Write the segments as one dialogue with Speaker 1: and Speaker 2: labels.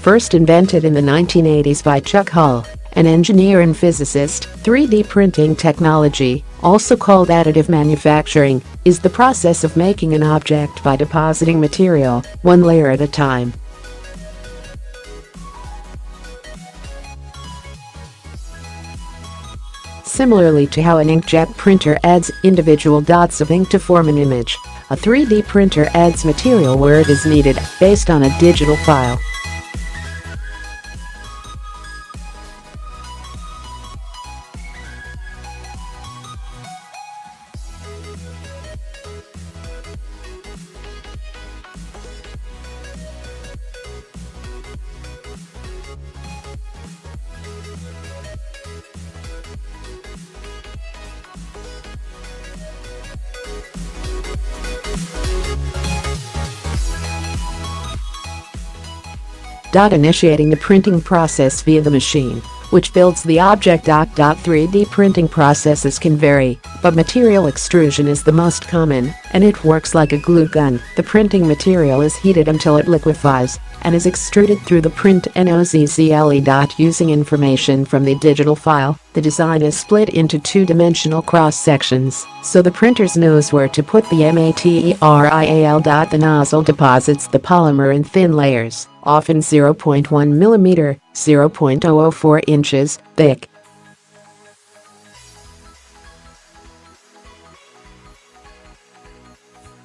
Speaker 1: first invented in the 1980s by Chuck Hull, an engineer and physicist. 3D printing technology, also called additive manufacturing, is the process of making an object by depositing material one layer at a time. Similarly to how an inkjet printer adds individual dots of ink to form an image, a 3D printer adds material where it is needed, based on a digital file. Initiating the printing process via the machine, which builds the object. 3D printing processes can vary, but material extrusion is the most common, and it works like a glue gun. The printing material is heated until it liquefies and is extruded through the print nozzle. Using information from the digital file, the design is split into two-dimensional cross-sections, so the printer knows where to put the material. The nozzle deposits the polymer in thin layers, often 0.1 mm, 0.004 inches thick.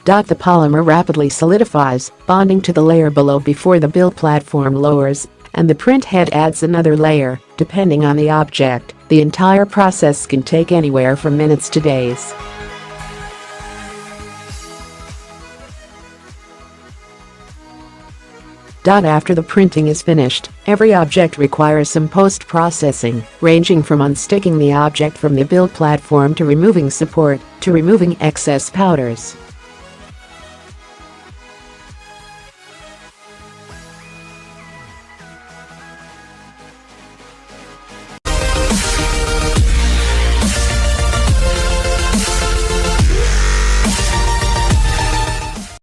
Speaker 1: The polymer rapidly solidifies, bonding to the layer below before the build platform lowers, and the print head adds another layer, depending on the object. The entire process can take anywhere from minutes to days. After the printing is finished, every object requires some post-processing, ranging from unsticking the object from the build platform to removing support, to removing excess powders.